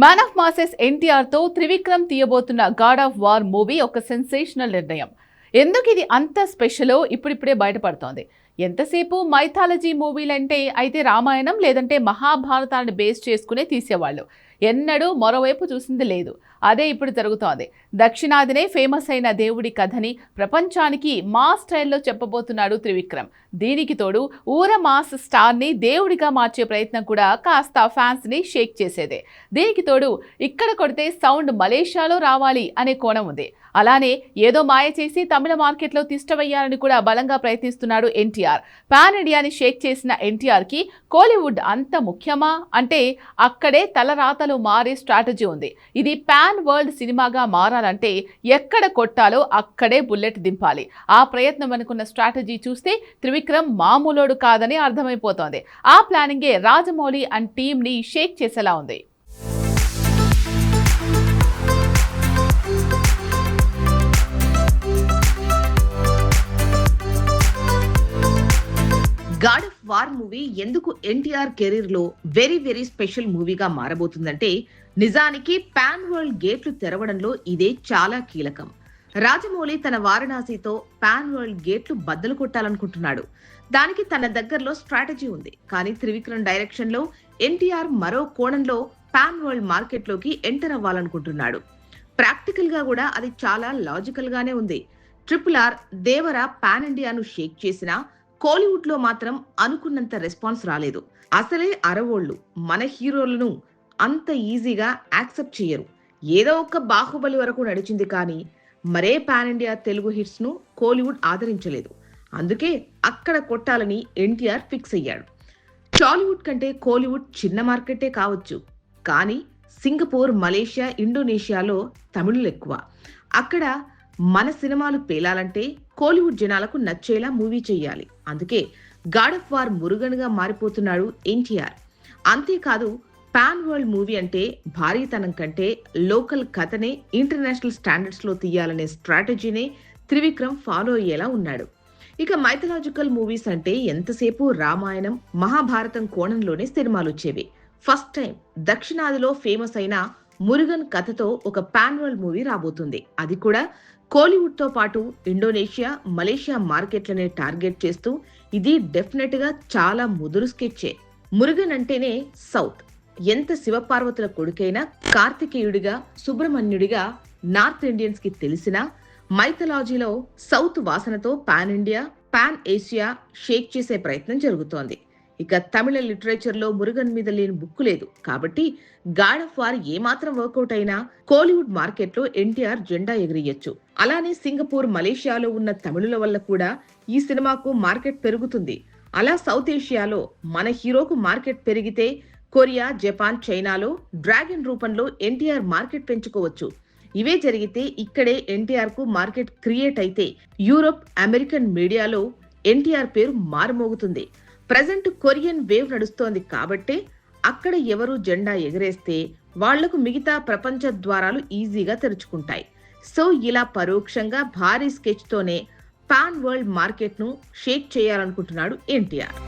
Man of masses NTR తో త్రివిక్రమ్ తీయబోతున్న God of War movie ఒక సెన్సేషనల్ నిర్ణయం. ఎందుకు ఇది అంత స్పెషలో ఇప్పుడిప్పుడే బయటపడుతోంది. ఎంతసేపు మైథాలజీ మూవీలంటే అయితే రామాయణం లేదంటే మహాభారతాన్ని బేస్ చేసుకునే తీసేవాళ్ళు. ఎన్నడూ మరోవైపు చూసింది లేదు. అదే ఇప్పుడు జరుగుతోంది. దక్షిణాదినే ఫేమస్ అయిన దేవుడి కథని ప్రపంచానికి మాస్ స్టైల్లో చెప్పబోతున్నాడు త్రివిక్రమ్. దీనికి తోడు ఊర మాస్ స్టార్ని దేవుడిగా మార్చే ప్రయత్నం కూడా కాస్త ఫ్యాన్స్ని షేక్ చేసేదే. దీనికి తోడు ఇక్కడ కొడితే సౌండ్ మలేషియాలో రావాలి అనే కోణం ఉంది. అలానే ఏదో మాయ చేసి తమిళ మార్కెట్లో తిష్టవయ్యాలని కూడా బలంగా ప్రయత్నిస్తున్నాడు ఎన్టీఆర్. పాన్ ఇండియాని షేక్ చేసిన ఎన్టీఆర్కి కోలీవుడ్ అంత ముఖ్యమా అంటే అక్కడే తలరాతలు మారే స్ట్రాటజీ ఉంది. ఇది పాన్ వరల్డ్ సినిమాగా మారాలంటే ఎక్కడ కొట్టాలో అక్కడే బుల్లెట్ దింపాలి. ఆ ప్రయత్నం అనుకున్న స్ట్రాటజీ చూస్తే త్రివిక్రమ్ మామూలోడు కాదని అర్థమైపోతోంది. ఆ ప్లానింగే రాజమౌళి అండ్ టీంని షేక్ చేసేలా ఉంది. గాడ్ ఆఫ్ వార్ మూవీ ఎందుకు ఎన్టీఆర్ కెరీర్ లో వెరీ స్పెషల్ మూవీగా మారబోతుందంటే నిజానికి పాన్ వరల్డ్ గేట్లు తెరవడంలో ఇదే చాలా కీలకం. రాజమౌళి తన వారణాసితో పాన్ వరల్డ్ గేట్లు బద్దలు కొట్టాలనుకుంటున్నాడు. దానికి తన దగ్గరలో స్ట్రాటజీ ఉంది. కానీ త్రివిక్రమ్ డైరెక్షన్ లో ఎన్టీఆర్ మరో కోణంలో పాన్ వరల్డ్ మార్కెట్ లోకి ఎంటర్ అవ్వాలనుకుంటున్నాడు. ప్రాక్టికల్ గా కూడా అది చాలా లాజికల్ గానే ఉంది. RRR దేవర పాన్ ఇండియాను షేక్ చేసినా కోలీవుడ్ లో మాత్రం అనుకున్నంత రెస్పాన్స్ రాలేదు. అసలే అరవోళ్లు మన హీరోలను అంత ఈజీగా యాక్సెప్ట్ చేయరు. ఏదో ఒక బాహుబలి వరకు నడిచింది, కానీ మరే పాన్ ఇండియా తెలుగు హిట్స్ ను కోలీవుడ్ ఆదరించలేదు. అందుకే అక్కడ కొట్టాలని ఎన్టీఆర్ ఫిక్స్ అయ్యాడు. టాలీవుడ్ కంటే కోలీవుడ్ చిన్న మార్కెటే కావచ్చు, కానీ సింగపూర్, మలేషియా, ఇండోనేషియాలో తమిళులు ఎక్కువ. అక్కడ మన సినిమాలు పేలాలంటే కోలీవుడ్ జనాలకు నచ్చేలా మూవీ చెయ్యాలి. అందుకే గాడ్ ఆఫ్ వార్ మురుగన్గా మారిపోతున్నాడు ఎన్టీఆర్. అంతేకాదు, పాన్ వరల్డ్ మూవీ అంటే భారీతనం కంటే లోకల్ కథనే ఇంటర్నేషనల్ స్టాండర్డ్స్ లో తీయాలనే స్ట్రాటజీనే త్రివిక్రమ్ ఫాలో అయ్యేలా ఉన్నాడు. ఇక మైథలాజికల్ మూవీస్ అంటే ఎంతసేపు రామాయణం, మహాభారతం కోణంలోనే సినిమాలు వచ్చేవి. ఫస్ట్ టైం దక్షిణాదిలో ఫేమస్ అయిన మురుగన్ కథతో ఒక పాన్ వరల్డ్ మూవీ రాబోతుంది. అది కూడా కోలీవుడ్ తో పాటు ఇండోనేషియా, మలేషియా మార్కెట్లనే టార్గెట్ చేస్తూ. ఇది డెఫినెట్ గా చాలా ముదురు స్కెచ్చే. మురుగన్ అంటేనే సౌత్. ఎంత శివపార్వతుల కొడుకైనా కార్తికేయుడిగా, సుబ్రహ్మణ్యుడిగా నార్త్ ఇండియన్స్ కి తెలిసినా మైథలాజీలో సౌత్ వాసనతో pan India, pan Asia shake చేసే ప్రయత్నం జరుగుతోంది. ఇక తమిళ లిటరేచర్ లో మురుగన్ మీద లేని బుక్కు లేదు. కాబట్టి గాడ్ ఆఫ్ వార్ ఏమాత్రం వర్కౌట్ అయినా కోలీవుడ్ మార్కెట్ లో ఎన్టీఆర్ జెండా ఎగిరియొచ్చు. అలానే సింగపూర్, మలేషియాలో ఉన్న తమిళుల వల్ల కూడా ఈ సినిమాకు మార్కెట్ పెరుగుతుంది. అలా సౌత్ ఏషియాలో మన హీరోకు మార్కెట్ పెరిగితే కొరియా, జపాన్, చైనాలో డ్రాగన్ రూపంలో ఎన్టీఆర్ మార్కెట్ పెంచుకోవచ్చు. ఇవే జరిగితే ఇక్కడే ఎన్టీఆర్ కు మార్కెట్ క్రియేట్ అయితే యూరోప్, అమెరికన్ మీడియాలో ఎన్టీఆర్ పేరు మారుమోగుతుంది. ప్రజెంట్ కొరియన్ వేవ్ నడుస్తోంది కాబట్టే అక్కడ ఎవరు జెండా ఎగరేస్తే వాళ్లకు మిగతా ప్రపంచ ద్వారాలు ఈజీగా తెరుచుకుంటాయి. సో ఇలా పరోక్షంగా భారీ స్కెచ్ తోనే పాన్ వరల్డ్ మార్కెట్ ను షేక్ చేయాలనుకుంటున్నాడు ఎన్టీఆర్.